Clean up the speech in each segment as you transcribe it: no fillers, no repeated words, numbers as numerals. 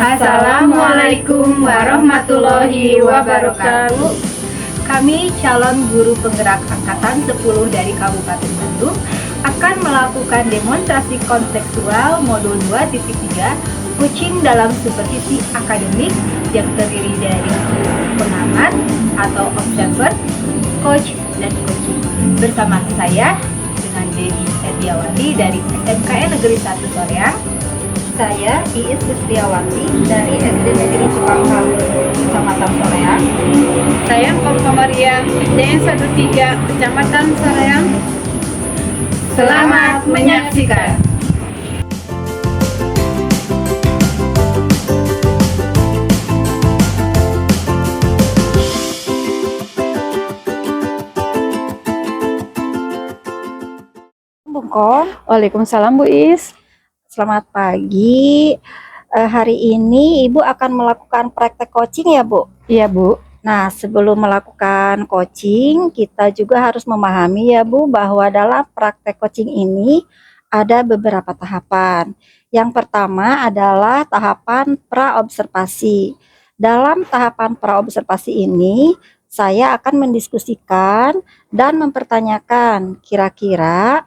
Assalamualaikum warahmatullahi wabarakatuh. Kami calon guru penggerak angkatan 10 dari Kabupaten Bandung akan melakukan demonstrasi kontekstual modul 2.3 coaching dalam supervisi akademik yang terdiri dari pengamat atau observer, coach, dan coaching. Bersama saya dengan Dewi Setiawati dari SMKN Negeri 1 Soreang. Saya Iis Setiawati dari SD Negeri Cipangkal, Kecamatan Soreang. Saya Komariah DN 13 Kecamatan Soreang. Selamat menyaksikan. Bu Kom. Waalaikumsalam Bu Is. Selamat pagi. Hari ini Ibu akan melakukan praktek coaching ya Bu? Iya Bu. Nah, sebelum melakukan coaching, kita juga harus memahami ya Bu, bahwa dalam praktek coaching ini ada beberapa tahapan. Yang pertama adalah tahapan praobservasi. Dalam tahapan praobservasi ini, saya akan mendiskusikan dan mempertanyakan kira-kira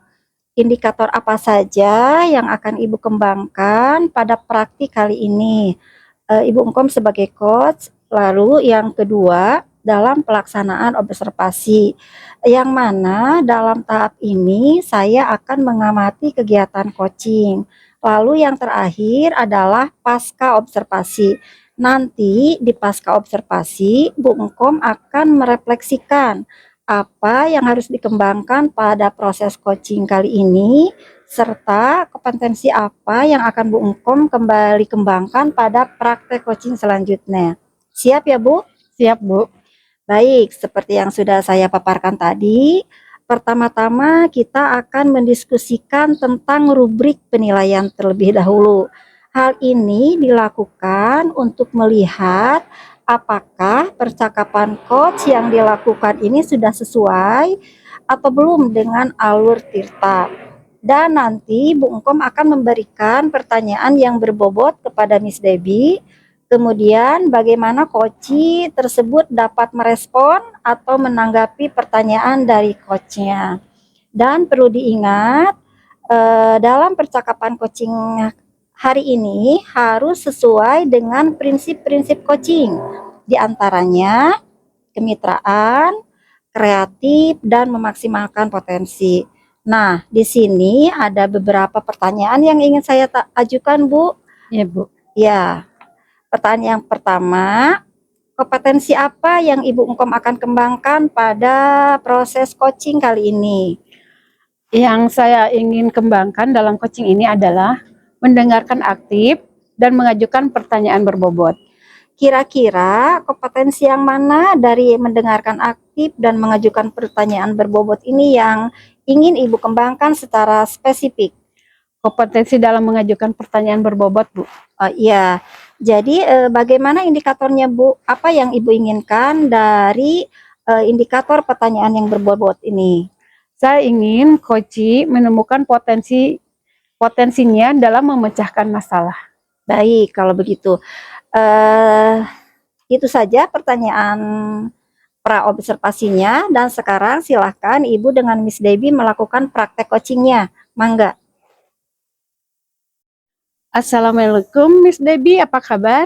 indikator apa saja yang akan Ibu kembangkan pada praktik kali ini. Ibu Engkom sebagai coach. Lalu yang kedua, dalam pelaksanaan observasi, yang mana dalam tahap ini saya akan mengamati kegiatan coaching. Lalu yang terakhir adalah pasca observasi. Nanti di pasca observasi, Bu Engkom akan merefleksikan apa yang harus dikembangkan pada proses coaching kali ini, serta kompetensi apa yang akan Bu Engkom kembali kembangkan pada praktek coaching selanjutnya. Siap ya Bu? Siap Bu. Baik, seperti yang sudah saya paparkan tadi, pertama-tama kita akan mendiskusikan tentang rubrik penilaian terlebih dahulu. Hal ini dilakukan untuk melihat apakah percakapan coach yang dilakukan ini sudah sesuai atau belum dengan alur Tirta. Dan nanti Bu Engkom akan memberikan pertanyaan yang berbobot kepada Miss Debbie. Kemudian bagaimana coach tersebut dapat merespon atau menanggapi pertanyaan dari coachnya. Dan perlu diingat, dalam percakapan coaching hari ini harus sesuai dengan prinsip-prinsip coaching. Di antaranya kemitraan, kreatif, dan memaksimalkan potensi. Nah, di sini ada beberapa pertanyaan yang ingin saya ajukan, Bu. Iya Bu. Ya, pertanyaan yang pertama, kompetensi apa yang Ibu Engkom akan kembangkan pada proses coaching kali ini? Yang saya ingin kembangkan dalam coaching ini adalah mendengarkan aktif dan mengajukan pertanyaan berbobot. Kira-kira kompetensi yang mana dari mendengarkan aktif dan mengajukan pertanyaan berbobot ini yang ingin Ibu kembangkan secara spesifik? Kompetensi dalam mengajukan pertanyaan berbobot Bu. Iya, jadi bagaimana indikatornya Bu? Apa yang Ibu inginkan dari indikator pertanyaan yang berbobot ini? Saya ingin coach menemukan potensinya dalam memecahkan masalah. Baik, kalau begitu. Itu saja pertanyaan praobservasinya, dan sekarang silahkan Ibu dengan Miss Debbie melakukan praktek coachingnya. Mangga. Assalamualaikum Miss Debbie, apa kabar?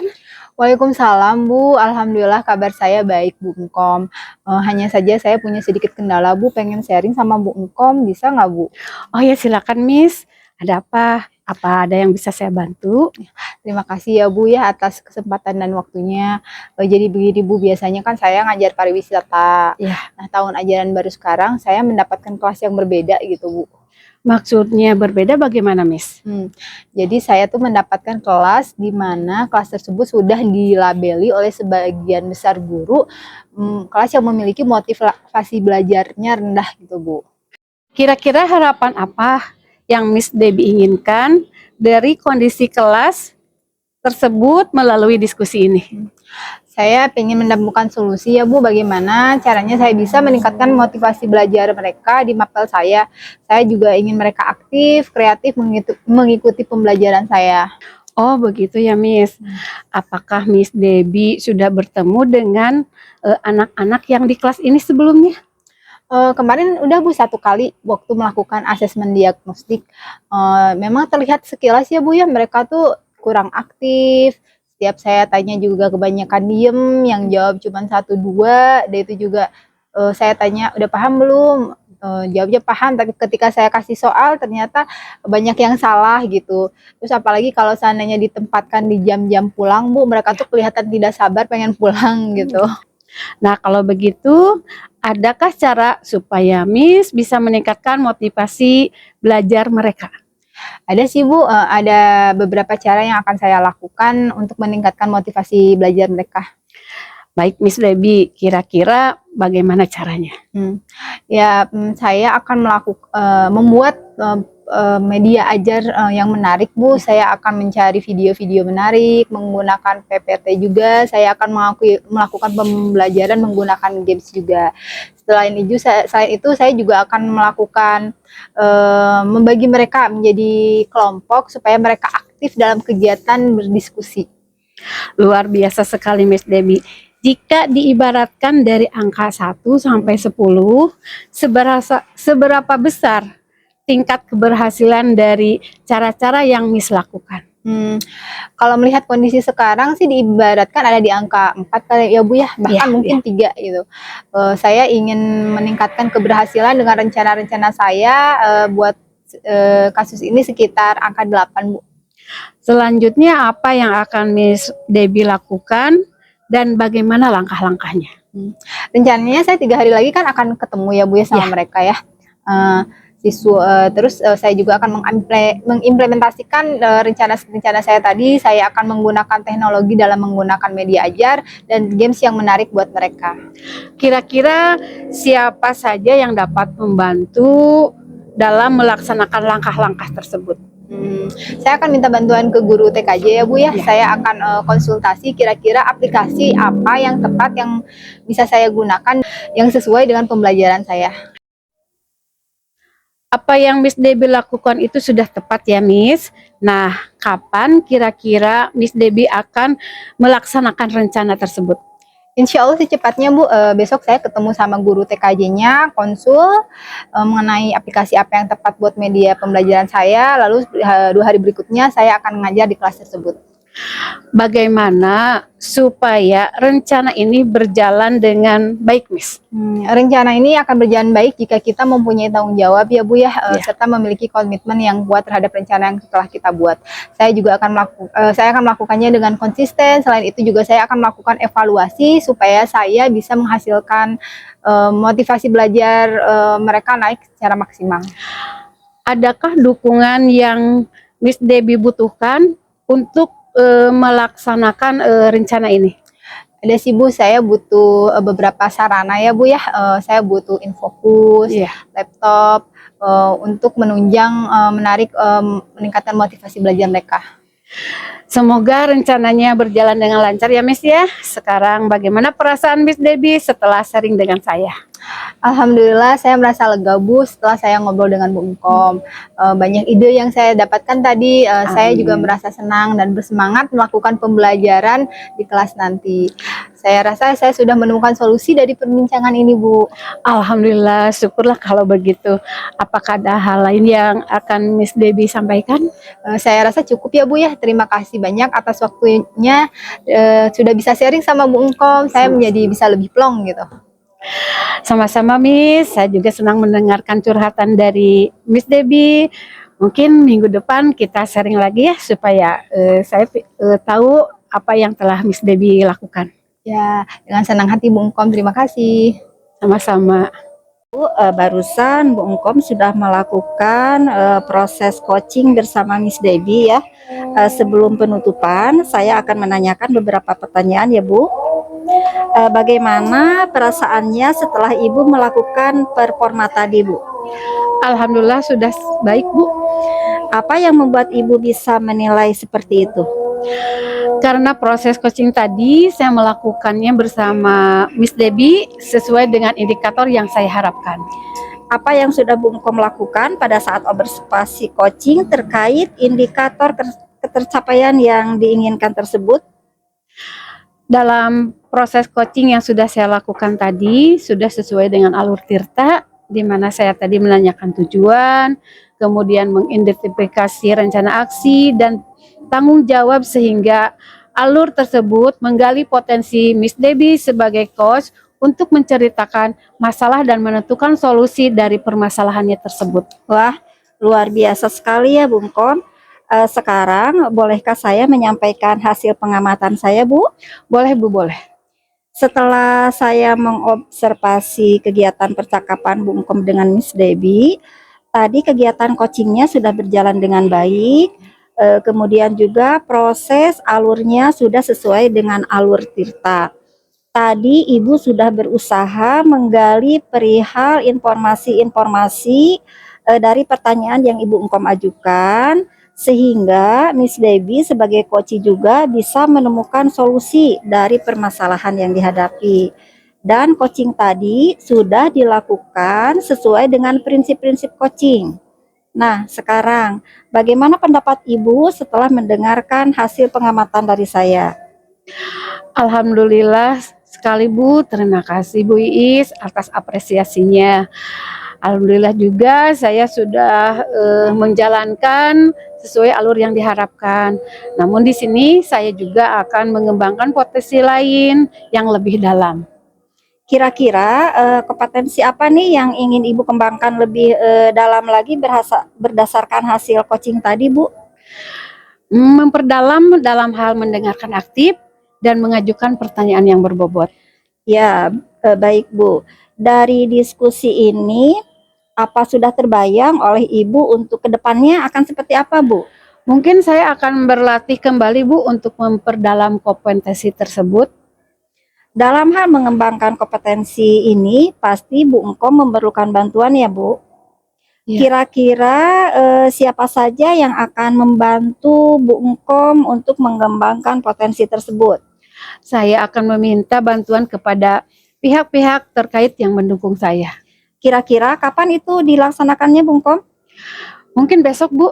Waalaikumsalam Bu, alhamdulillah kabar saya baik Bu Engkom. Hanya saja saya punya sedikit kendala Bu, pengen sharing sama Bu Engkom, bisa nggak Bu? Oh ya silakan Miss, ada apa? Apa ada yang bisa saya bantu? Terima kasih ya Bu ya atas kesempatan dan waktunya. Jadi begini Bu, biasanya kan saya ngajar pariwisata. Ya. Nah, tahun ajaran baru sekarang saya mendapatkan kelas yang berbeda gitu Bu. Maksudnya berbeda bagaimana Miss? Jadi saya tuh mendapatkan kelas di mana kelas tersebut sudah dilabeli oleh sebagian besar guru kelas yang memiliki motivasi belajarnya rendah gitu Bu. Kira-kira harapan apa yang Miss Debbie inginkan dari kondisi kelas tersebut melalui diskusi ini? Saya ingin menemukan solusi ya Bu, bagaimana caranya saya bisa meningkatkan motivasi belajar mereka di mapel saya. Saya juga ingin mereka aktif, kreatif mengikuti pembelajaran saya. Oh begitu ya Miss. Apakah Miss Debbie sudah bertemu dengan anak-anak yang di kelas ini sebelumnya? Kemarin udah Bu 1 kali waktu melakukan asesmen diagnostik. Memang terlihat sekilas ya Bu ya, mereka tuh kurang aktif. Setiap saya tanya juga kebanyakan diem, yang jawab cuma 1-2. Dan itu juga saya tanya udah paham belum? Jawabnya paham, tapi ketika saya kasih soal ternyata banyak yang salah gitu. Terus apalagi kalau seandainya ditempatkan di jam-jam pulang Bu, mereka tuh kelihatan tidak sabar pengen pulang gitu. Nah kalau begitu, adakah cara supaya Miss bisa meningkatkan motivasi belajar mereka? Ada sih Bu, ada beberapa cara yang akan saya lakukan untuk meningkatkan motivasi belajar mereka. Baik Miss Debbie, kira-kira bagaimana caranya? Ya, saya akan membuat media ajar yang menarik Bu. Saya akan mencari video-video menarik, menggunakan PPT juga. Saya akan melakukan pembelajaran menggunakan games juga. Selain itu saya juga akan melakukan membagi mereka menjadi kelompok supaya mereka aktif dalam kegiatan berdiskusi. Luar biasa sekali Miss Debbie. Jika diibaratkan dari angka 1 sampai 10, seberapa besar tingkat keberhasilan dari cara-cara yang Miss lakukan? Kalau melihat kondisi sekarang sih diibaratkan ada di angka 4 kali ya Bu ya, bahkan mungkin 3 gitu. Saya ingin meningkatkan keberhasilan dengan rencana-rencana saya buat kasus ini sekitar angka 8 Bu. Selanjutnya apa yang akan Miss Debbie lakukan dan bagaimana langkah-langkahnya? Rencananya saya 3 hari lagi kan akan ketemu ya Bu ya sama mereka ya. Terus saya juga akan mengimplementasikan rencana saya tadi. Saya akan menggunakan teknologi dalam menggunakan media ajar dan games yang menarik buat mereka. Kira-kira siapa saja yang dapat membantu dalam melaksanakan langkah-langkah tersebut? Saya akan minta bantuan ke guru TKJ ya Bu ya. Saya akan konsultasi kira-kira aplikasi apa yang tepat yang bisa saya gunakan yang sesuai dengan pembelajaran saya. Apa yang Miss Debbie lakukan itu sudah tepat ya Miss. Nah, kapan kira-kira Miss Debbie akan melaksanakan rencana tersebut? Insya Allah secepatnya Bu, besok saya ketemu sama guru TKJ-nya, konsul mengenai aplikasi apa yang tepat buat media pembelajaran saya, lalu 2 hari berikutnya saya akan mengajar di kelas tersebut. Bagaimana supaya rencana ini berjalan dengan baik Miss? Rencana ini akan berjalan baik jika kita mempunyai tanggung jawab ya Bu ya, serta memiliki komitmen yang kuat terhadap rencana yang telah kita buat. Saya juga akan melakukannya dengan konsisten. Selain itu juga saya akan melakukan evaluasi supaya saya bisa menghasilkan motivasi belajar mereka naik secara maksimal. Adakah dukungan yang Miss Debbie butuhkan untuk melaksanakan rencana ini? Ada sih Bu, saya butuh beberapa sarana ya Bu ya. Saya butuh Infocus, laptop untuk menunjang meningkatkan motivasi belajar mereka. Semoga rencananya berjalan dengan lancar ya Miss ya. Sekarang bagaimana perasaan Miss Debbie setelah sharing dengan saya? Alhamdulillah saya merasa lega Bu setelah saya ngobrol dengan Bu Engkom. Banyak ide yang saya dapatkan tadi, saya juga merasa senang dan bersemangat melakukan pembelajaran di kelas nanti. Saya rasa saya sudah menemukan solusi dari perbincangan ini Bu. Alhamdulillah, syukurlah kalau begitu. Apakah ada hal lain yang akan Miss Debbie sampaikan? Saya rasa cukup ya Bu ya. Terima kasih banyak atas waktunya. Sudah bisa sharing sama Bu Engkom, saya menjadi bisa lebih plong gitu. Sama-sama Miss, saya juga senang mendengarkan curhatan dari Miss Debbie. Mungkin minggu depan kita sharing lagi ya supaya saya tahu apa yang telah Miss Debbie lakukan. Ya, dengan senang hati Bu Engkom, terima kasih. Sama-sama. Barusan Bu Engkom sudah melakukan proses coaching bersama Miss Debbie ya. Sebelum penutupan, saya akan menanyakan beberapa pertanyaan ya Bu. Bagaimana perasaannya setelah Ibu melakukan performa tadi Bu? Alhamdulillah sudah baik Bu. Apa yang membuat Ibu bisa menilai seperti itu? Karena proses coaching tadi saya melakukannya bersama Miss Debbie sesuai dengan indikator yang saya harapkan. Apa yang sudah Bu Engkom lakukan pada saat observasi coaching terkait indikator ketercapaian yang diinginkan tersebut? Dalam proses coaching yang sudah saya lakukan tadi, sudah sesuai dengan alur Tirta, di mana saya tadi menanyakan tujuan, kemudian mengidentifikasi rencana aksi, dan tanggung jawab sehingga alur tersebut menggali potensi Miss Debbie sebagai coach untuk menceritakan masalah dan menentukan solusi dari permasalahannya tersebut. Wah, luar biasa sekali ya Bung Kom. Sekarang bolehkah saya menyampaikan hasil pengamatan saya, Bu? Boleh Bu, boleh. Setelah saya mengobservasi kegiatan percakapan Bung Kom dengan Miss Debbie, tadi kegiatan coachingnya sudah berjalan dengan baik, kemudian juga proses alurnya sudah sesuai dengan alur Tirta. Tadi Ibu sudah berusaha menggali perihal informasi-informasi dari pertanyaan yang Ibu Engkom ajukan, sehingga Miss Debbie sebagai coach juga bisa menemukan solusi dari permasalahan yang dihadapi. Dan coaching tadi sudah dilakukan sesuai dengan prinsip-prinsip coaching. Nah, sekarang bagaimana pendapat Ibu setelah mendengarkan hasil pengamatan dari saya? Alhamdulillah sekali Bu, terima kasih Bu Iis atas apresiasinya. Alhamdulillah juga saya sudah menjalankan sesuai alur yang diharapkan. Namun di sini saya juga akan mengembangkan potensi lain yang lebih dalam. Kira-kira kompetensi apa nih yang ingin Ibu kembangkan lebih dalam lagi berdasarkan hasil coaching tadi, Bu? Memperdalam dalam hal mendengarkan aktif dan mengajukan pertanyaan yang berbobot. Ya, baik Bu. Dari diskusi ini, apa sudah terbayang oleh Ibu untuk kedepannya akan seperti apa, Bu? Mungkin saya akan berlatih kembali Bu untuk memperdalam kompetensi tersebut. Dalam hal mengembangkan kompetensi ini, pasti Bu Engkom memerlukan bantuan ya, Bu. Ya. Kira-kira siapa saja yang akan membantu Bu Engkom untuk mengembangkan potensi tersebut? Saya akan meminta bantuan kepada pihak-pihak terkait yang mendukung saya. Kira-kira kapan itu dilaksanakannya, Bung Kom? Mungkin besok, Bu.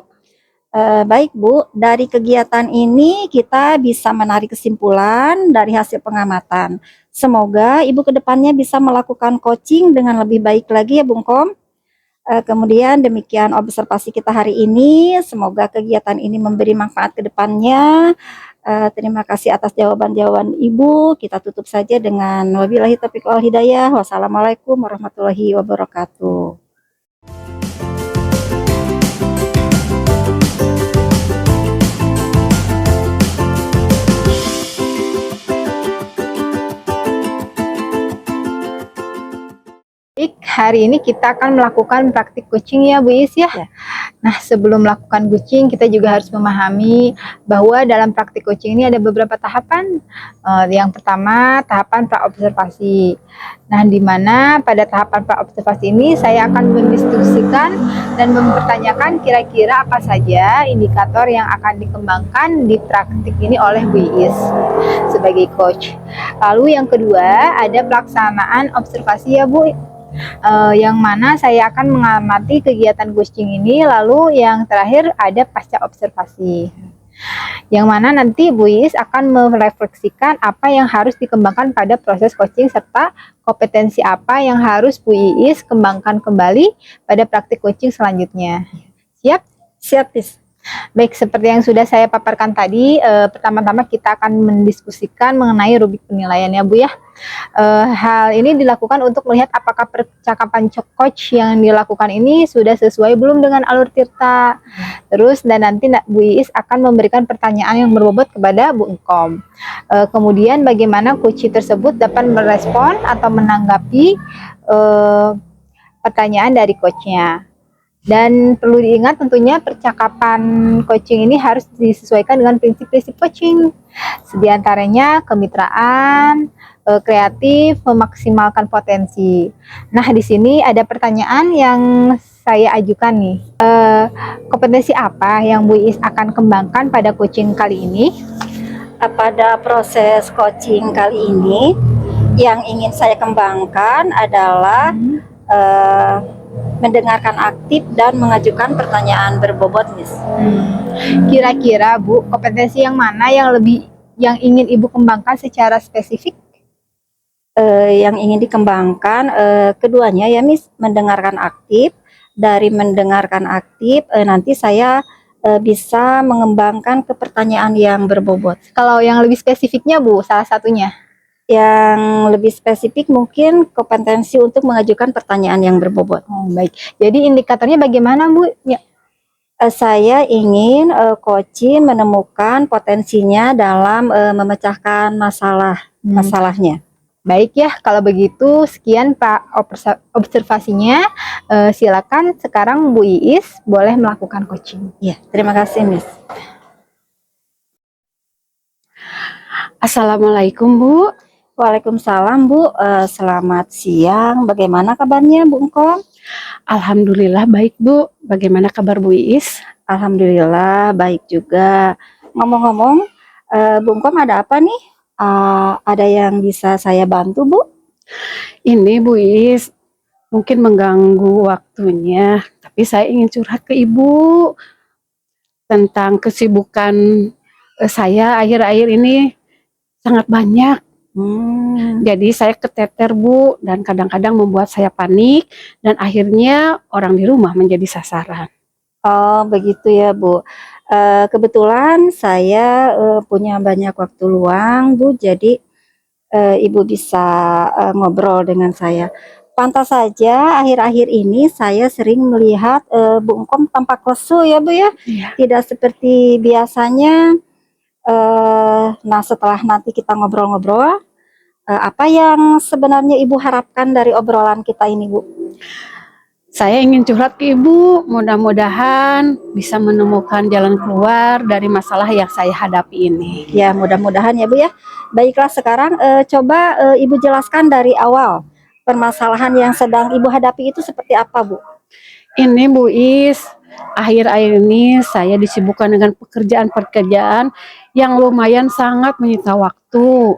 Baik, Bu. Dari kegiatan ini kita bisa menarik kesimpulan dari hasil pengamatan. Semoga Ibu kedepannya bisa melakukan coaching dengan lebih baik lagi ya, Bung Kom. Kemudian demikian observasi kita hari ini. Semoga kegiatan ini memberi manfaat ke depannya. Terima kasih atas jawaban-jawaban Ibu. Kita tutup saja dengan wabillahi taufiq wal hidayah. Wassalamualaikum warahmatullahi wabarakatuh. Baik, hari ini kita akan melakukan praktik coaching ya Bu Is ya. Nah, sebelum melakukan coaching kita juga harus memahami bahwa dalam praktik coaching ini ada beberapa tahapan. Yang pertama, tahapan praobservasi. Nah, di mana pada tahapan praobservasi ini saya akan mendiskusikan dan mempertanyakan kira-kira apa saja indikator yang akan dikembangkan di praktik ini oleh Bu Is sebagai coach. Lalu yang kedua, ada pelaksanaan observasi ya Bu. Yang mana saya akan mengamati kegiatan coaching ini, lalu yang terakhir ada pasca observasi, yang mana nanti Bu Is akan merefleksikan apa yang harus dikembangkan pada proses coaching serta kompetensi apa yang harus Bu Is kembangkan kembali pada praktik coaching selanjutnya. Siap? Siap, Is. Baik, seperti yang sudah saya paparkan tadi, pertama-tama kita akan mendiskusikan mengenai rubrik penilaian ya Bu ya. Hal ini dilakukan untuk melihat apakah percakapan coach yang dilakukan ini sudah sesuai belum dengan alur Tirta. Terus dan nanti Bu Is akan memberikan pertanyaan yang berbobot kepada Bu Engkom. Kemudian bagaimana coach tersebut dapat merespon atau menanggapi pertanyaan dari coachnya. Dan perlu diingat tentunya percakapan coaching ini harus disesuaikan dengan prinsip-prinsip coaching. Di antaranya kemitraan, kreatif, memaksimalkan potensi. Nah, di sini ada pertanyaan yang saya ajukan nih. Kompetensi apa yang Bu Is akan kembangkan pada coaching kali ini? Pada proses coaching kali ini, yang ingin saya kembangkan adalah mendengarkan aktif dan mengajukan pertanyaan berbobot, Miss. Kira-kira Bu, kompetensi yang mana yang ingin Ibu kembangkan secara spesifik? Yang ingin dikembangkan keduanya ya, Miss, mendengarkan aktif. Dari mendengarkan aktif nanti saya bisa mengembangkan ke pertanyaan yang berbobot. Kalau yang lebih spesifiknya Bu, salah satunya. Yang lebih spesifik mungkin kompetensi untuk mengajukan pertanyaan yang berbobot. Oh, baik. Jadi indikatornya bagaimana Bu? Ya. Saya ingin coaching menemukan potensinya dalam memecahkan masalahnya. Baik ya, kalau begitu sekian Pak observasinya. Silakan sekarang Bu Iis boleh melakukan coaching. Ya, terima kasih, Miss. Assalamualaikum Bu. Waalaikumsalam Bu. Selamat siang. Bagaimana kabarnya Bu Engkong? Alhamdulillah baik Bu. Bagaimana kabar Bu Iis? Alhamdulillah baik juga. Ngomong-ngomong, Bu Engkong ada apa nih? Ada yang bisa saya bantu Bu? Ini Bu Iis, mungkin mengganggu waktunya, tapi saya ingin curhat ke Ibu tentang kesibukan saya akhir-akhir ini sangat banyak. Jadi saya keteter Bu, dan kadang-kadang membuat saya panik, dan akhirnya orang di rumah menjadi sasaran. Oh begitu ya Bu. Kebetulan saya punya banyak waktu luang Bu, jadi Ibu bisa ngobrol dengan saya. Pantas saja akhir-akhir ini saya sering melihat Bu Engkom tampak lesu ya Bu ya. Iya. Tidak seperti biasanya. Nah setelah nanti kita ngobrol-ngobrol, apa yang sebenarnya Ibu harapkan dari obrolan kita ini Bu? Saya ingin curhat ke Ibu, mudah-mudahan bisa menemukan jalan keluar dari masalah yang saya hadapi ini. Ya mudah-mudahan ya Bu ya. Baiklah sekarang coba Ibu jelaskan dari awal permasalahan yang sedang Ibu hadapi itu seperti apa Bu? Ini Bu Is, akhir-akhir ini saya disibukkan dengan pekerjaan-pekerjaan yang lumayan sangat menyita waktu.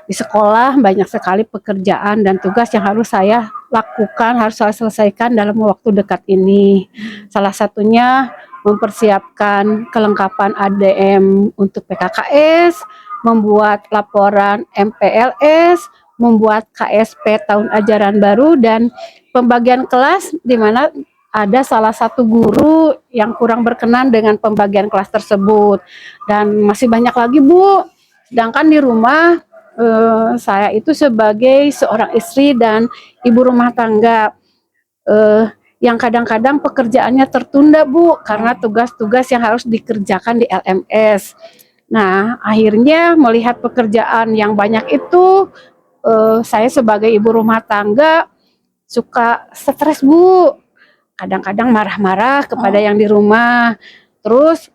Di sekolah banyak sekali pekerjaan dan tugas yang harus saya lakukan, harus saya selesaikan dalam waktu dekat ini. Salah satunya mempersiapkan kelengkapan ADM untuk PKKS, membuat laporan MPLS, membuat KSP tahun ajaran baru, dan pembagian kelas di mana ada salah satu guru yang kurang berkenan dengan pembagian kelas tersebut. Dan masih banyak lagi Bu. Sedangkan di rumah saya itu sebagai seorang istri dan ibu rumah tangga yang kadang-kadang pekerjaannya tertunda Bu, karena tugas-tugas yang harus dikerjakan di LMS. Nah akhirnya melihat pekerjaan yang banyak itu, saya sebagai ibu rumah tangga suka stres Bu, kadang-kadang marah-marah kepada yang di rumah. Terus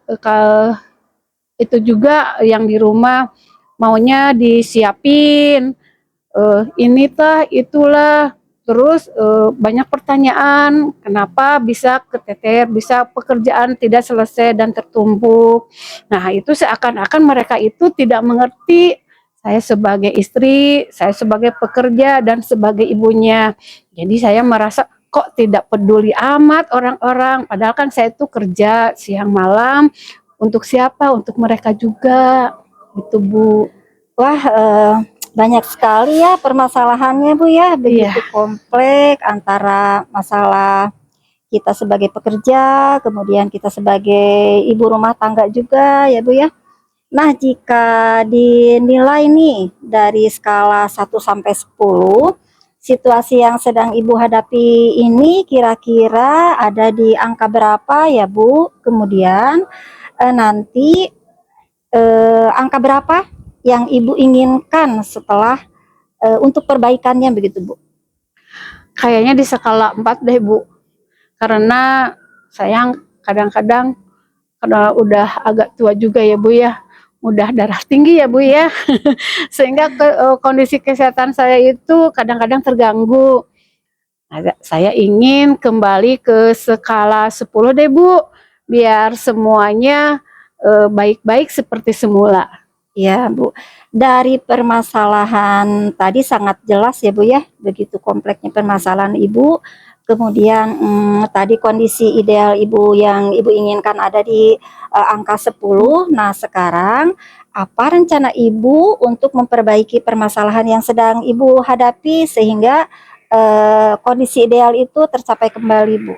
itu juga yang di rumah maunya disiapin ini tah itulah, terus banyak pertanyaan kenapa bisa keteter, bisa pekerjaan tidak selesai dan tertumpuk. Nah itu seakan-akan mereka itu tidak mengerti saya sebagai istri, saya sebagai pekerja dan sebagai ibunya. Jadi saya merasa kok tidak peduli amat orang-orang, padahal kan saya itu kerja siang malam untuk siapa, untuk mereka juga gitu Bu. Wah banyak sekali ya permasalahannya Bu ya, begitu kompleks antara masalah kita sebagai pekerja, kemudian kita sebagai ibu rumah tangga juga ya Bu ya. Nah jika dinilai nih dari skala 1 sampai 10, situasi yang sedang Ibu hadapi ini kira-kira ada di angka berapa ya Bu? Kemudian nanti angka berapa yang Ibu inginkan setelah untuk perbaikannya begitu Bu? Kayaknya di skala 4 deh Bu, karena saya kadang-kadang karena udah agak tua juga ya Bu ya, udah darah tinggi ya Bu ya, sehingga kondisi kesehatan saya itu kadang-kadang terganggu. Saya ingin kembali ke skala 10 deh Bu, biar semuanya baik-baik seperti semula. Ya Bu, dari permasalahan tadi sangat jelas ya Bu ya, begitu kompleksnya permasalahan Ibu. Kemudian tadi kondisi ideal Ibu yang Ibu inginkan ada di angka 10. Nah, sekarang apa rencana Ibu untuk memperbaiki permasalahan yang sedang Ibu hadapi sehingga kondisi ideal itu tercapai kembali, Bu?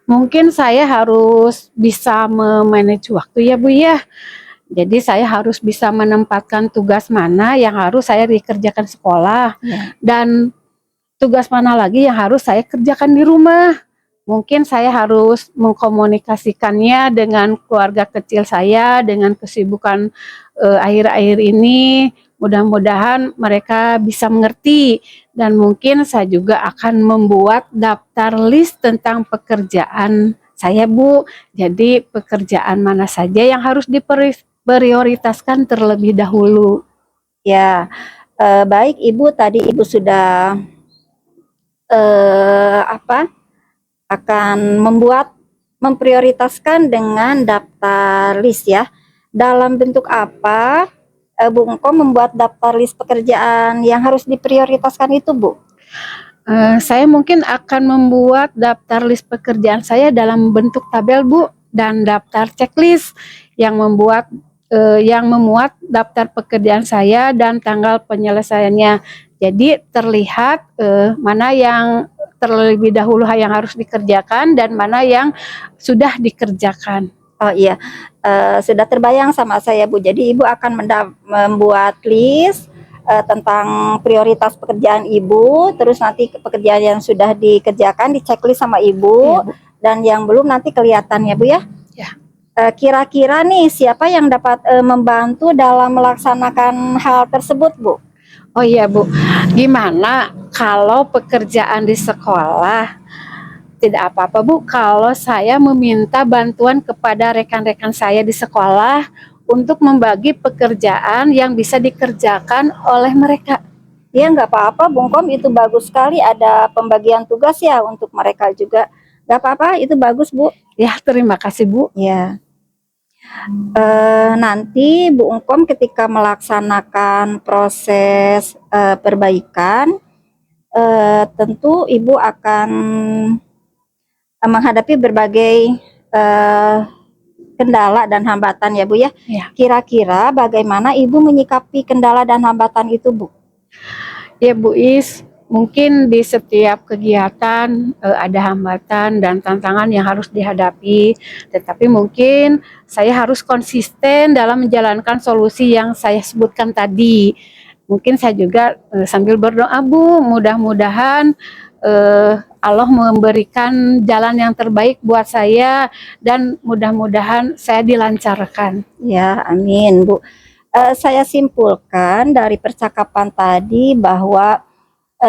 Mungkin saya harus bisa memanage waktu ya Bu ya. Jadi saya harus bisa menempatkan tugas mana yang harus saya dikerjakan sekolah Ya. dan tugas mana lagi yang harus saya kerjakan di rumah. Mungkin saya harus mengkomunikasikannya dengan keluarga kecil saya dengan kesibukan akhir-akhir ini. Mudah-mudahan mereka bisa mengerti dan mungkin saya juga akan membuat daftar list tentang pekerjaan saya, Bu. Jadi pekerjaan mana saja yang harus diprioritaskan terlebih dahulu. Ya, baik Ibu, tadi Ibu sudah akan memprioritaskan dengan daftar list ya. Dalam bentuk apa Bu Engkom membuat daftar list pekerjaan yang harus diprioritaskan itu, Bu? Saya mungkin akan membuat daftar list pekerjaan saya dalam bentuk tabel, Bu, dan daftar checklist yang memuat daftar pekerjaan saya dan tanggal penyelesaiannya. Jadi terlihat mana yang terlebih dahulu yang harus dikerjakan dan mana yang sudah dikerjakan. Oh iya, sudah terbayang sama saya, Bu. Jadi Ibu akan membuat list tentang prioritas pekerjaan Ibu, terus nanti pekerjaan yang sudah dikerjakan diceklis sama Ibu, Iya, Bu. dan yang belum nanti kelihatan ya Bu ya. Ya. Kira-kira nih siapa yang dapat membantu dalam melaksanakan hal tersebut, Bu? Oh iya Bu, gimana kalau pekerjaan di sekolah? Tidak apa-apa Bu, kalau saya meminta bantuan kepada rekan-rekan saya di sekolah untuk membagi pekerjaan yang bisa dikerjakan oleh mereka. Ya nggak apa-apa, Bu Engkom, itu bagus sekali ada pembagian tugas ya untuk mereka juga. Nggak apa-apa, itu bagus Bu. Ya, terima kasih Bu. Ya. Nanti Bu Engkom ketika melaksanakan proses perbaikan, tentu Ibu akan menghadapi berbagai kendala dan hambatan ya Bu ya. Ya. Kira-kira bagaimana Ibu menyikapi kendala dan hambatan itu, Bu? Ya Bu Is, mungkin di setiap kegiatan ada hambatan dan tantangan yang harus dihadapi, tetapi mungkin saya harus konsisten dalam menjalankan solusi yang saya sebutkan tadi. Mungkin saya juga sambil berdoa Bu, mudah-mudahan Allah memberikan jalan yang terbaik buat saya dan mudah-mudahan saya dilancarkan. Ya, amin Bu. Saya simpulkan dari percakapan tadi bahwa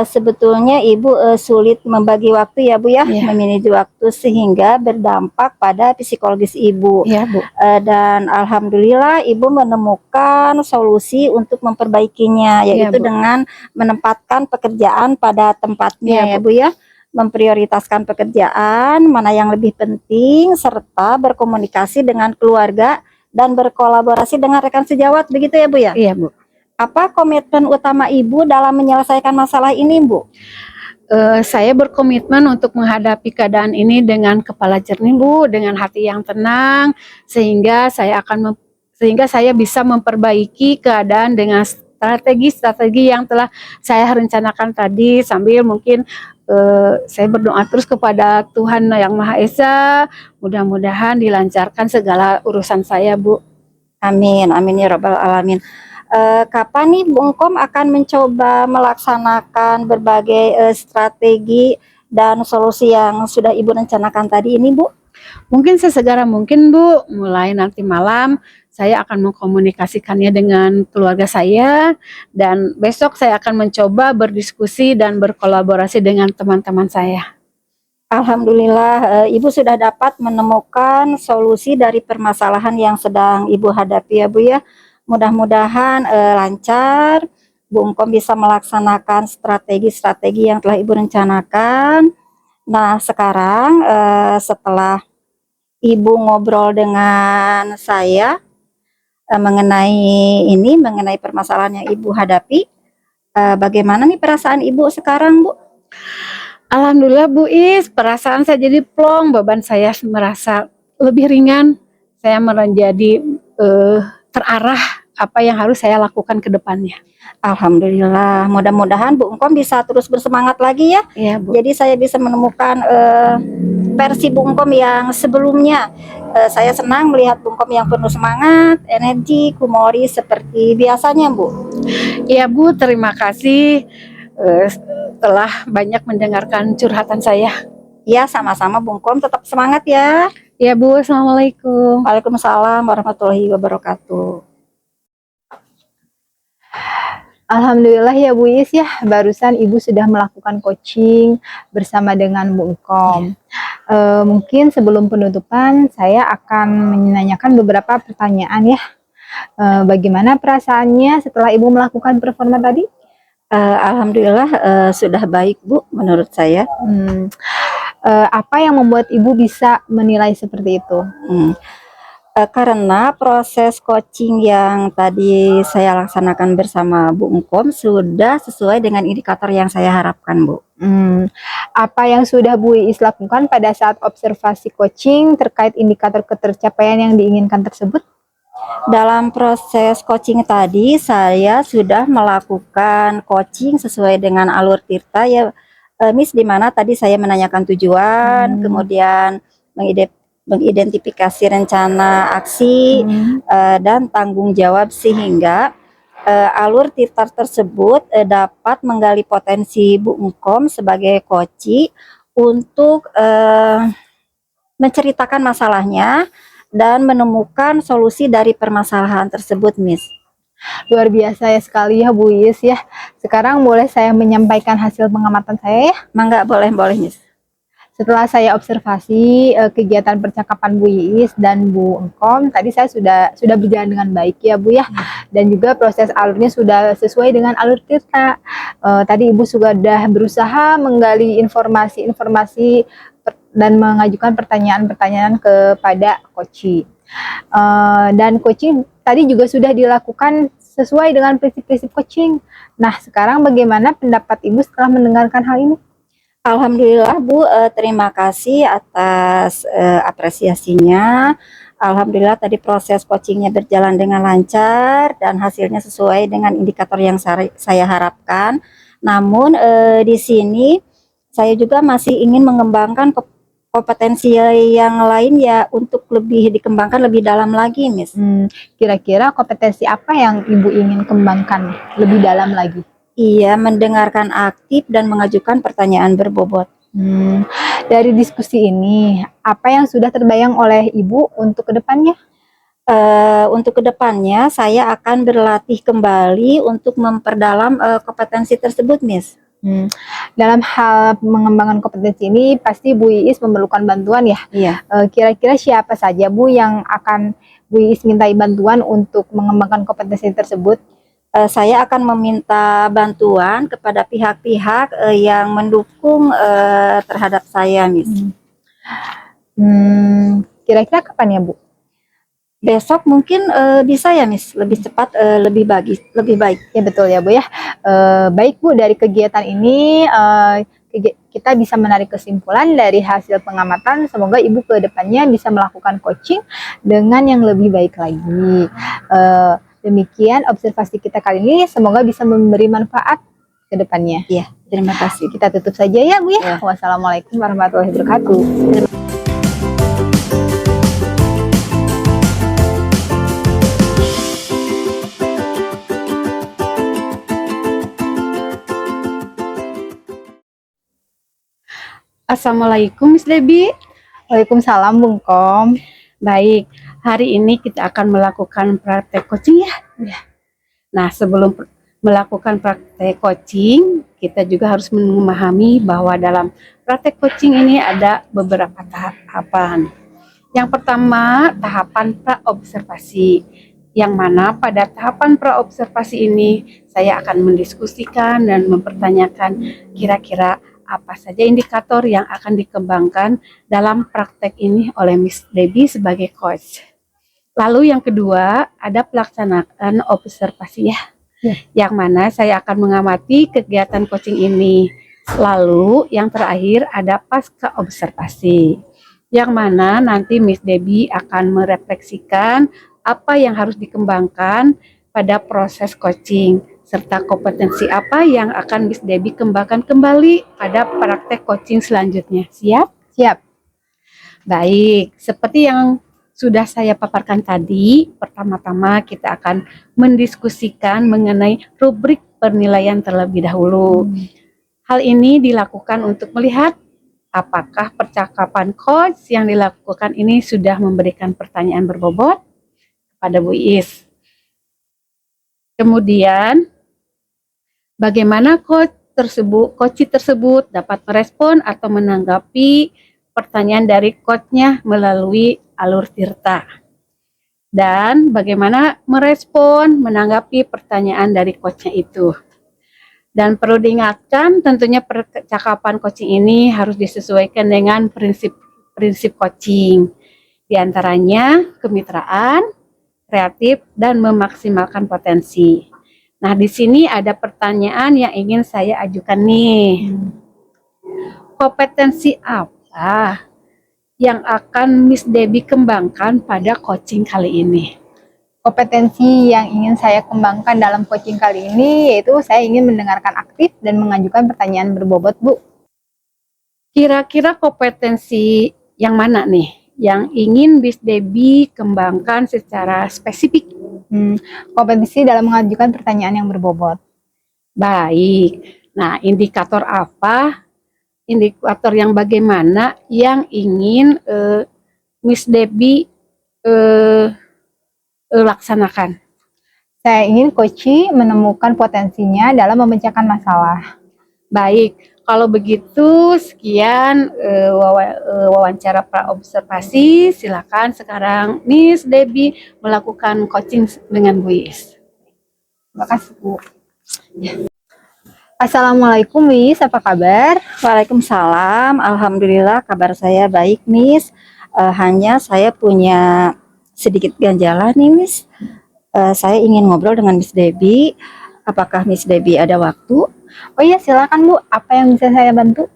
sebetulnya Ibu sulit membagi waktu ya Bu ya, Ya. memanage waktu sehingga berdampak pada psikologis Ibu. Ya Bu. Dan alhamdulillah Ibu menemukan solusi untuk memperbaikinya, yaitu Bu. dengan menempatkan pekerjaan pada tempatnya ya Bu ya, memprioritaskan pekerjaan mana yang lebih penting serta berkomunikasi dengan keluarga dan berkolaborasi dengan rekan sejawat, begitu ya Bu ya? Iya Bu. Apa komitmen utama Ibu dalam menyelesaikan masalah ini, Bu? Saya berkomitmen untuk menghadapi keadaan ini dengan kepala jernih Bu, dengan hati yang tenang, sehingga saya bisa memperbaiki keadaan dengan strategi-strategi yang telah saya rencanakan tadi, sambil mungkin saya berdoa terus kepada Tuhan Yang Maha Esa, mudah-mudahan dilancarkan segala urusan saya Bu. Amin, amin ya Rabbal Alamin. Kapan nih Bu Engkom akan mencoba melaksanakan berbagai strategi dan solusi yang sudah Ibu rencanakan tadi ini, Bu? Mungkin sesegera mungkin Bu, mulai nanti malam saya akan mengkomunikasikannya dengan keluarga saya dan besok saya akan mencoba berdiskusi dan berkolaborasi dengan teman-teman saya. Alhamdulillah Ibu sudah dapat menemukan solusi dari permasalahan yang sedang Ibu hadapi ya Bu ya. Mudah-mudahan lancar, Bu Engkom bisa melaksanakan strategi-strategi yang telah Ibu rencanakan. Nah sekarang setelah Ibu ngobrol dengan saya mengenai permasalahan yang Ibu hadapi, bagaimana nih perasaan Ibu sekarang Bu? Alhamdulillah Bu Is, perasaan saya jadi plong, beban saya merasa lebih ringan. Saya menjadi terarah apa yang harus saya lakukan ke depannya. Alhamdulillah, mudah-mudahan Bu Engkom bisa terus bersemangat lagi ya. Iya Bu. Jadi saya bisa menemukan versi Bu Engkom yang sebelumnya. Saya senang melihat Bu Engkom yang penuh semangat, energi, humoris seperti biasanya Bu. Iya Bu, terima kasih telah banyak mendengarkan curhatan saya. Ya, sama-sama Bu Engkom, tetap semangat ya. Ya Bu, Assalamualaikum. Waalaikumsalam warahmatullahi wabarakatuh. Alhamdulillah ya Bu Is ya, barusan Ibu sudah melakukan coaching bersama dengan Bu Engkom. Mungkin sebelum penutupan saya akan menanyakan beberapa pertanyaan ya. Bagaimana perasaannya setelah Ibu melakukan performa tadi? Alhamdulillah sudah baik Bu menurut saya. Apa yang membuat Ibu bisa menilai seperti itu? Karena proses coaching yang tadi saya laksanakan bersama Bu Engkom sudah sesuai dengan indikator yang saya harapkan Bu. Apa yang sudah Bu Iis lakukan pada saat observasi coaching terkait indikator ketercapaian yang diinginkan tersebut? Dalam proses coaching tadi saya sudah melakukan coaching sesuai dengan alur Tirta ya Miss, di mana tadi saya menanyakan tujuan, kemudian mengidentifikasi rencana aksi dan tanggung jawab sehingga alur Tirta tersebut dapat menggali potensi Bu Engkom sebagai coach untuk menceritakan masalahnya dan menemukan solusi dari permasalahan tersebut, Miss. Luar biasa ya sekali ya Bu Iis ya. Sekarang boleh saya menyampaikan hasil pengamatan saya ya? Mangga, boleh Miss. Setelah saya observasi kegiatan percakapan Bu Iis dan Bu Engkom, tadi saya sudah berjalan dengan baik ya Bu ya. Dan juga proses alurnya sudah sesuai dengan alur Tirta. Tadi Ibu sudah berusaha menggali informasi-informasi dan mengajukan pertanyaan-pertanyaan kepada coaching. Dan coaching tadi juga sudah dilakukan sesuai dengan prinsip-prinsip coaching. Nah, sekarang bagaimana pendapat Ibu setelah mendengarkan hal ini? Alhamdulillah Bu, terima kasih atas apresiasinya. Alhamdulillah tadi proses coachingnya berjalan dengan lancar dan hasilnya sesuai dengan indikator yang saya harapkan. Namun di sini saya juga masih ingin mengembangkan kompetensi yang lain ya untuk lebih dikembangkan lebih dalam lagi, Miss. Kira-kira kompetensi apa yang Ibu ingin kembangkan lebih dalam lagi? Iya, mendengarkan aktif dan mengajukan pertanyaan berbobot. Dari diskusi ini, apa yang sudah terbayang oleh Ibu untuk kedepannya? Untuk kedepannya, saya akan berlatih kembali untuk memperdalam kompetensi tersebut, Miss. Dalam hal mengembangkan kompetensi ini, pasti Bu Iis memerlukan bantuan ya? Iya. Kira-kira siapa saja Bu yang akan Bu Iis mintai bantuan untuk mengembangkan kompetensi tersebut? Saya akan meminta bantuan kepada pihak-pihak yang mendukung terhadap saya, Miss. Kira-kira kapan ya Bu? Besok mungkin bisa ya, Miss, lebih cepat, lebih baik. Ya betul ya Bu ya. Baik Bu, dari kegiatan ini kita bisa menarik kesimpulan dari hasil pengamatan. Semoga Ibu ke depannya bisa melakukan coaching dengan yang lebih baik lagi. Demikian observasi kita kali ini, semoga bisa memberi manfaat ke depannya. Iya, terima kasih. Kita tutup saja ya Bu ya. Ya. Wassalamualaikum warahmatullahi wabarakatuh. Assalamualaikum Miss Debbie. Waalaikumsalam Bu Engkom. Baik, hari ini kita akan melakukan praktek coaching ya. Nah, sebelum melakukan praktek coaching, kita juga harus memahami bahwa dalam praktek coaching ini ada beberapa tahapan. Yang pertama, tahapan praobservasi, yang mana pada tahapan praobservasi ini saya akan mendiskusikan dan mempertanyakan kira-kira apa saja indikator yang akan dikembangkan dalam praktek ini oleh Miss Debbie sebagai coach. Lalu yang kedua, ada pelaksanaan observasi ya. Yang mana saya akan mengamati kegiatan coaching ini. Lalu yang terakhir ada pasca observasi, yang mana nanti Miss Debbie akan merefleksikan apa yang harus dikembangkan pada proses coaching, serta kompetensi apa yang akan Miss Debbie kembangkan kembali pada praktek coaching selanjutnya. Siap? Siap. Baik, seperti yang sudah saya paparkan tadi, pertama-tama kita akan mendiskusikan mengenai rubrik penilaian terlebih dahulu. Hal ini dilakukan untuk melihat apakah percakapan coach yang dilakukan ini sudah memberikan pertanyaan berbobot kepada Bu Iis. Kemudian, bagaimana coach tersebut dapat merespon atau menanggapi pertanyaan dari coach-nya melalui alur tirta. Dan bagaimana merespon, menanggapi pertanyaan dari coach-nya itu. Dan perlu diingatkan, tentunya percakapan coaching ini harus disesuaikan dengan prinsip coaching. Di antaranya kemitraan, kreatif, dan memaksimalkan potensi. Nah, di sini ada pertanyaan yang ingin saya ajukan nih. Kompetensi apa yang akan Miss Debbie kembangkan pada coaching kali ini? Kompetensi yang ingin saya kembangkan dalam coaching kali ini yaitu saya ingin mendengarkan aktif dan mengajukan pertanyaan berbobot, Bu. Kira-kira kompetensi yang mana nih yang ingin Miss Debbie kembangkan secara spesifik? Kompetensi dalam mengajukan pertanyaan yang berbobot. Baik. Nah, indikator apa? Indikator yang bagaimana yang ingin Miss Debbie laksanakan? Saya ingin coaching menemukan potensinya dalam memecahkan masalah. Baik, kalau begitu sekian wawancara pra-observasi. Silakan sekarang Miss Debbie melakukan coaching dengan Bu Iis. Terima kasih, Bu. Assalamualaikum, Miss. Apa kabar? Waalaikumsalam. Alhamdulillah kabar saya baik, Miss. Hanya saya punya sedikit ganjalan nih, Miss. Saya ingin ngobrol dengan Miss Debbie. Apakah Miss Debbie ada waktu? Oh iya, silakan, Bu. Apa yang bisa saya bantu?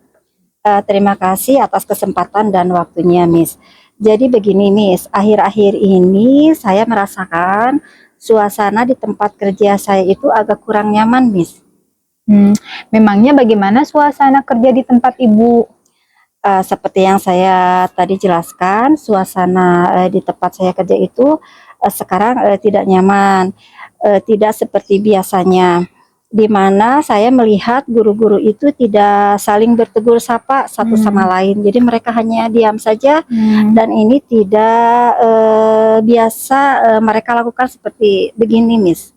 Terima kasih atas kesempatan dan waktunya, Miss. Jadi begini, Miss. Akhir-akhir ini saya merasakan suasana di tempat kerja saya itu agak kurang nyaman, Miss. Memangnya bagaimana suasana kerja di tempat Ibu? Seperti yang saya tadi jelaskan, suasana di tempat saya kerja itu sekarang tidak nyaman, tidak seperti biasanya, di mana saya melihat guru-guru itu tidak saling bertegur sapa satu sama lain. Jadi mereka hanya diam saja, dan ini tidak biasa mereka lakukan seperti begini, Miss.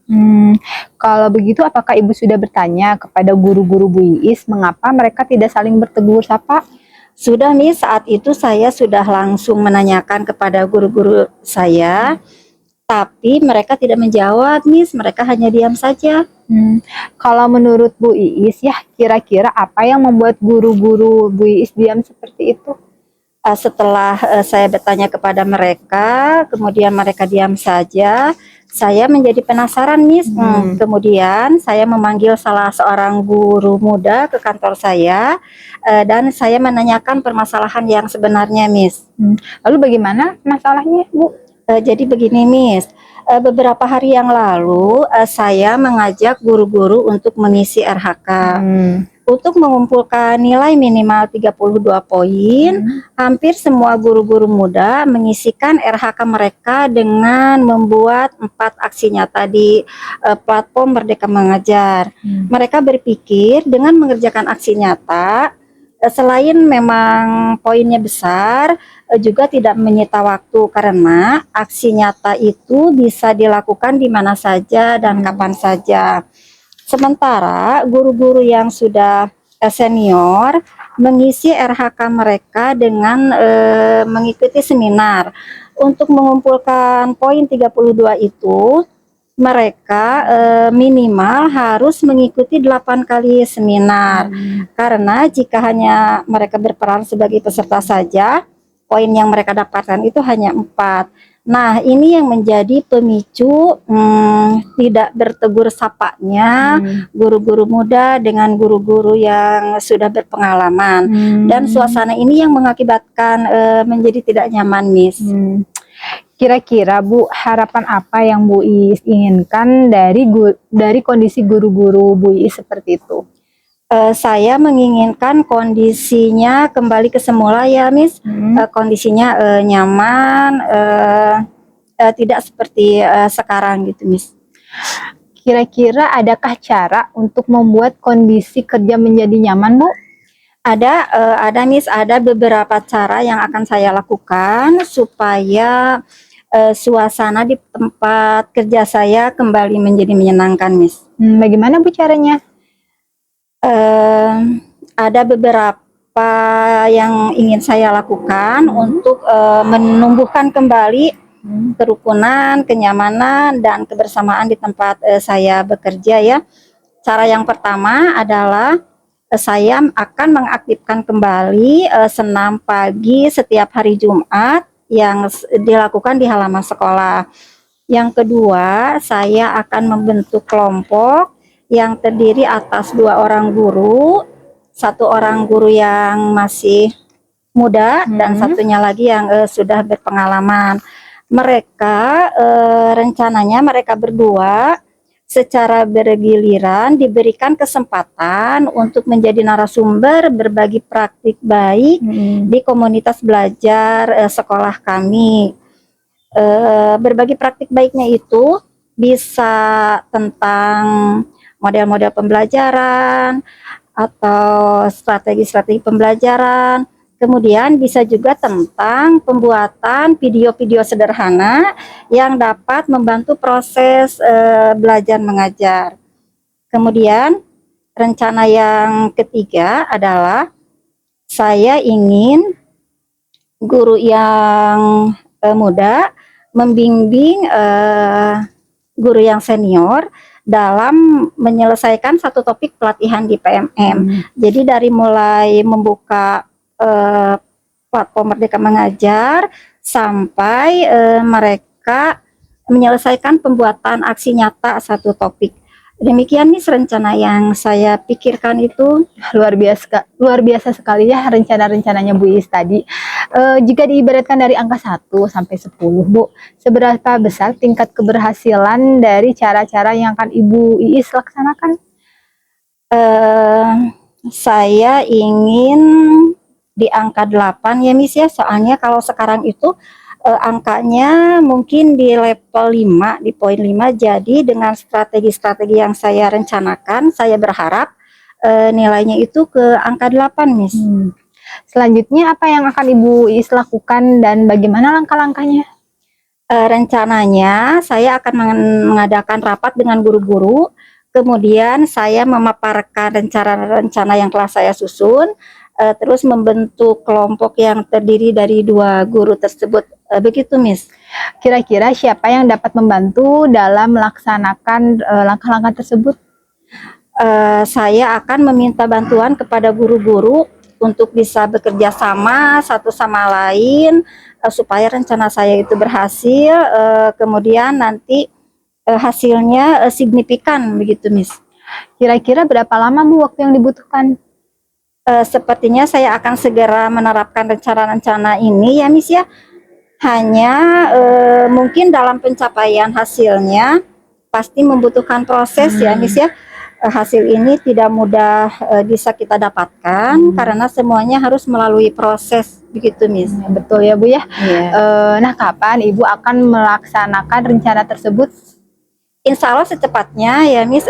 Kalau begitu, apakah Ibu sudah bertanya kepada guru-guru Bu Iis mengapa mereka tidak saling bertegur sapa? Sudah, Miss. Saat itu saya sudah langsung menanyakan kepada guru-guru saya, tapi mereka tidak menjawab, Miss. Mereka hanya diam saja. Kalau menurut Bu Iis ya, kira-kira apa yang membuat guru-guru Bu Iis diam seperti itu? Setelah saya bertanya kepada mereka, kemudian mereka diam saja, saya menjadi penasaran, Miss. Kemudian saya memanggil salah seorang guru muda ke kantor saya, dan saya menanyakan permasalahan yang sebenarnya, Miss. Lalu bagaimana masalahnya, Bu? Jadi begini, Miss. Beberapa hari yang lalu saya mengajak guru-guru untuk mengisi RHK. Untuk mengumpulkan nilai minimal 32 poin, hampir semua guru-guru muda mengisikan RHK mereka dengan membuat 4 aksi nyata di platform Merdeka Mengajar. Mereka berpikir dengan mengerjakan aksi nyata, selain memang poinnya besar, juga tidak menyita waktu karena aksi nyata itu bisa dilakukan di mana saja dan kapan saja. Sementara guru-guru yang sudah senior mengisi RHK mereka dengan mengikuti seminar. Untuk mengumpulkan poin 32 itu, mereka minimal harus mengikuti 8 kali seminar. Karena jika hanya mereka berperan sebagai peserta saja, poin yang mereka dapatkan itu hanya 4. Nah, ini yang menjadi pemicu tidak bertegur sapanya guru-guru muda dengan guru-guru yang sudah berpengalaman. Dan suasana ini yang mengakibatkan menjadi tidak nyaman, Miss. Kira-kira Bu, harapan apa yang Bu Iis inginkan dari kondisi guru-guru Bu Iis seperti itu? Saya menginginkan kondisinya kembali ke semula ya, Miss. Kondisinya nyaman, tidak seperti sekarang gitu, Miss. Kira-kira adakah cara untuk membuat kondisi kerja menjadi nyaman, Bu? Ada Miss, ada beberapa cara yang akan saya lakukan supaya suasana di tempat kerja saya kembali menjadi menyenangkan, Miss. Bagaimana Bu caranya? Ada beberapa yang ingin saya lakukan untuk menumbuhkan kembali kerukunan, kenyamanan, dan kebersamaan di tempat saya bekerja ya. Cara yang pertama adalah saya akan mengaktifkan kembali senam pagi setiap hari Jumat yang dilakukan di halaman sekolah. Yang kedua, saya akan membentuk kelompok yang terdiri atas 2 orang guru, 1 orang guru yang masih muda dan satunya lagi yang sudah berpengalaman. Mereka rencananya mereka berdua secara bergiliran diberikan kesempatan untuk menjadi narasumber berbagi praktik baik di komunitas belajar sekolah kami. Berbagi praktik baiknya itu bisa tentang model-model pembelajaran atau strategi-strategi pembelajaran. Kemudian bisa juga tentang pembuatan video-video sederhana yang dapat membantu proses belajar mengajar. Kemudian rencana yang ketiga adalah saya ingin guru yang muda membimbing guru yang senior dalam menyelesaikan satu topik pelatihan di PMM. Jadi dari mulai membuka platform Merdeka Mengajar sampai mereka menyelesaikan pembuatan aksi nyata satu topik. Demikian nih rencana yang saya pikirkan itu. Luar biasa sekali ya rencana-rencananya Bu Iis tadi. Jika diibaratkan dari angka 1 sampai 10, Bu, seberapa besar tingkat keberhasilan dari cara-cara yang akan Ibu Iis laksanakan? Saya ingin di angka 8 ya, Miss ya. Soalnya kalau sekarang itu angkanya mungkin di level 5, di poin 5. Jadi dengan strategi-strategi yang saya rencanakan, saya berharap nilainya itu ke angka 8, Miss. Selanjutnya apa yang akan Ibu Iis lakukan dan bagaimana langkah-langkahnya? Rencananya saya akan mengadakan rapat dengan guru-guru, kemudian saya memaparkan rencana-rencana yang telah saya susun, terus membentuk kelompok yang terdiri dari 2 guru tersebut. Begitu, Miss. Kira-kira siapa yang dapat membantu dalam melaksanakan langkah-langkah tersebut? Saya akan meminta bantuan kepada guru-guru untuk bisa bekerja sama satu sama lain supaya rencana saya itu berhasil, kemudian nanti hasilnya signifikan begitu, Miss. Kira-kira berapa lama Bu waktu yang dibutuhkan? Sepertinya saya akan segera menerapkan rencana-rencana ini ya, Miss ya. Hanya mungkin dalam pencapaian hasilnya pasti membutuhkan proses ya, Miss ya. Hasil ini tidak mudah bisa kita dapatkan karena semuanya harus melalui proses begitu, Miss. Betul ya Bu ya. Nah, kapan Ibu akan melaksanakan rencana tersebut? Insya Allah secepatnya ya, Miss.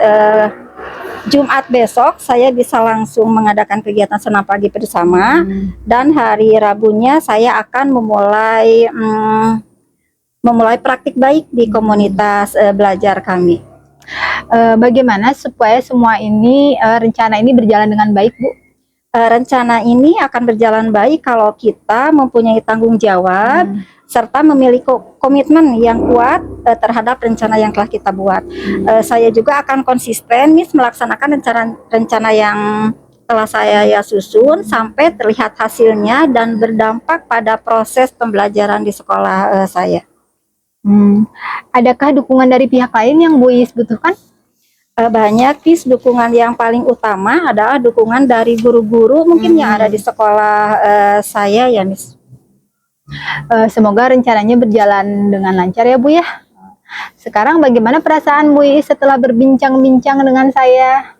Jumat besok saya bisa langsung mengadakan kegiatan senam pagi bersama, dan hari Rabunya saya akan memulai praktik baik di komunitas belajar kami. Bagaimana supaya semua ini rencana ini berjalan dengan baik, Bu? Rencana ini akan berjalan baik kalau kita mempunyai tanggung jawab serta memiliki komitmen yang kuat terhadap rencana yang telah kita buat. Saya juga akan konsisten, Miss, melaksanakan rencana yang telah saya susun sampai terlihat hasilnya dan berdampak pada proses pembelajaran di sekolah saya. Adakah dukungan dari pihak lain yang Bu Iis butuhkan? Banyak, Miss. Dukungan yang paling utama adalah dukungan dari guru-guru mungkin yang ada di sekolah saya ya, Miss. Semoga rencananya berjalan dengan lancar ya Bu ya. Sekarang bagaimana perasaan Bu Iis setelah berbincang-bincang dengan saya?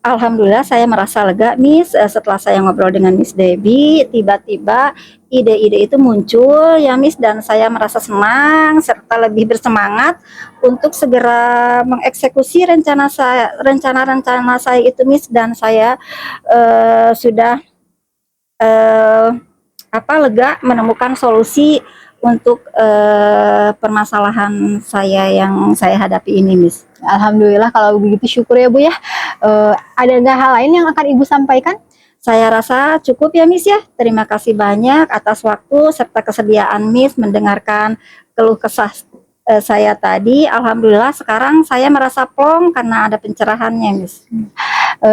Alhamdulillah saya merasa lega, Miss. Setelah saya ngobrol dengan Miss Debbie, tiba-tiba ide-ide itu muncul ya, Miss, dan saya merasa senang serta lebih bersemangat untuk segera mengeksekusi rencana-rencana saya itu, Miss, dan saya sudah lega menemukan solusi untuk permasalahan saya yang saya hadapi ini, Miss. Alhamdulillah kalau begitu, syukur ya Bu ya. Ada nggak hal lain yang akan Ibu sampaikan? Saya rasa cukup ya, Miss ya. Terima kasih banyak atas waktu serta kesediaan Miss mendengarkan keluh kesah saya tadi. Alhamdulillah sekarang saya merasa plong karena ada pencerahannya, Miss.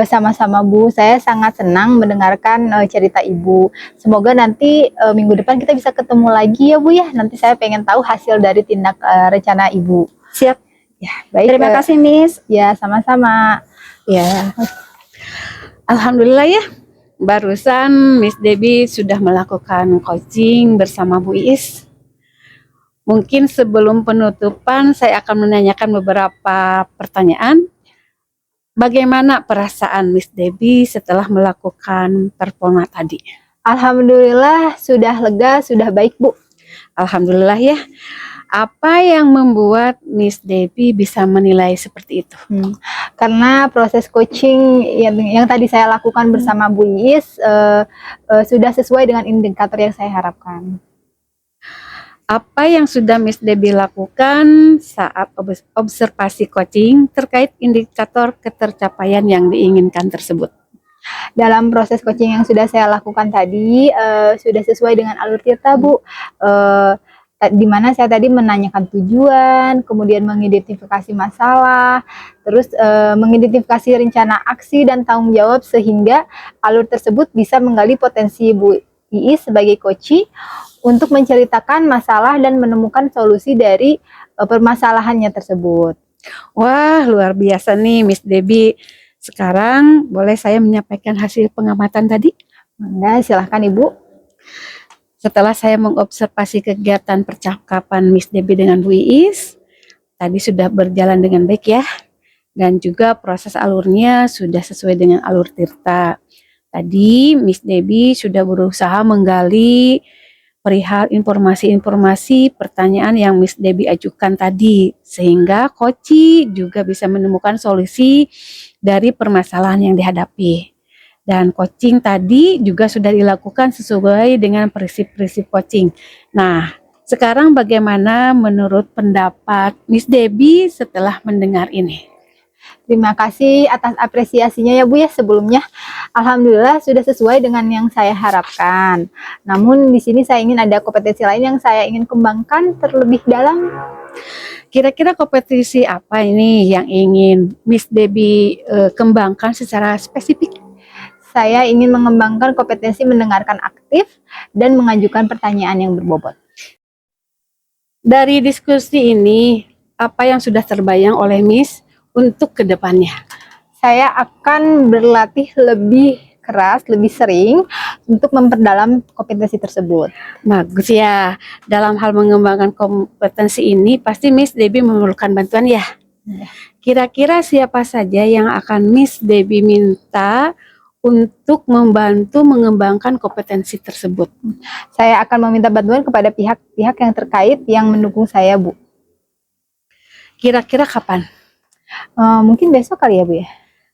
Sama-sama Bu, saya sangat senang mendengarkan cerita Ibu. Semoga nanti minggu depan kita bisa ketemu lagi ya Bu ya. Nanti saya pengen tahu hasil dari tindak rencana Ibu. Siap. Ya, baik. Terima kasih, Miss. Ya, sama-sama. Ya. Alhamdulillah ya, barusan Miss Debbie sudah melakukan coaching bersama Bu Iis. Mungkin sebelum penutupan saya akan menanyakan beberapa pertanyaan. Bagaimana perasaan Miss Debbie setelah melakukan performa tadi? Alhamdulillah sudah lega, sudah baik Bu. Alhamdulillah ya. Apa yang membuat Miss Debbie bisa menilai seperti itu? Karena proses coaching yang tadi saya lakukan bersama Bu Iis sudah sesuai dengan indikator yang saya harapkan. Apa yang sudah Miss Debbie lakukan saat observasi coaching terkait indikator ketercapaian yang diinginkan tersebut? Dalam proses coaching yang sudah saya lakukan tadi sudah sesuai dengan alur tirta Bu. Di mana saya tadi menanyakan tujuan, kemudian mengidentifikasi masalah, terus mengidentifikasi rencana aksi dan tanggung jawab sehingga alur tersebut bisa menggali potensi Bu Iis sebagai coach untuk menceritakan masalah dan menemukan solusi dari permasalahannya tersebut. Wah, luar biasa nih Miss Debbie. Sekarang boleh saya menyampaikan hasil pengamatan tadi? Mangga, silahkan Ibu. Setelah saya mengobservasi kegiatan percakapan Miss Debbie dengan Bu Iis, tadi sudah berjalan dengan baik ya. Dan juga proses alurnya sudah sesuai dengan alur tirta. Tadi Miss Debbie sudah berusaha menggali perihal informasi-informasi pertanyaan yang Miss Debbie ajukan tadi. Sehingga Koci juga bisa menemukan solusi dari permasalahan yang dihadapi. Dan coaching tadi juga sudah dilakukan sesuai dengan prinsip-prinsip coaching. Nah, sekarang bagaimana menurut pendapat Miss Debbie setelah mendengar ini? Terima kasih atas apresiasinya ya Bu ya sebelumnya. Alhamdulillah sudah sesuai dengan yang saya harapkan. Namun di sini saya ingin ada kompetensi lain yang saya ingin kembangkan terlebih dalam. Kira-kira kompetensi apa ini yang ingin Miss Debbie kembangkan secara spesifik? Saya ingin mengembangkan kompetensi mendengarkan aktif dan mengajukan pertanyaan yang berbobot. Dari diskusi ini, apa yang sudah terbayang oleh Miss untuk kedepannya? Saya akan berlatih lebih keras, lebih sering untuk memperdalam kompetensi tersebut. Bagus ya. Dalam hal mengembangkan kompetensi ini, pasti Miss Debbie memerlukan bantuan ya. Kira-kira siapa saja yang akan Miss Debbie minta untuk membantu mengembangkan kompetensi tersebut? Saya akan meminta bantuan kepada pihak-pihak yang terkait yang mendukung saya, Bu. Kira-kira kapan? Mungkin besok kali ya, Bu ya.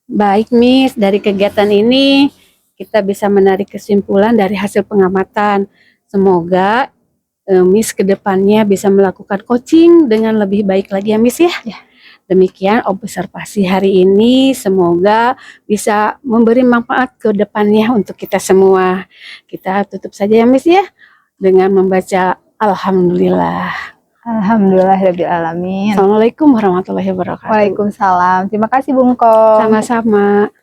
Baik, Miss. Dari kegiatan ini kita bisa menarik kesimpulan dari hasil pengamatan. Semoga Miss kedepannya bisa melakukan coaching dengan lebih baik lagi ya, Miss ya. Demikian observasi hari ini, semoga bisa memberi manfaat ke depannya untuk kita semua. Kita tutup saja ya Miss ya, dengan membaca Alhamdulillah. Alhamdulillahirabbil alamin. Assalamualaikum warahmatullahi wabarakatuh. Waalaikumsalam. Terima kasih Bung Kong. Sama-sama.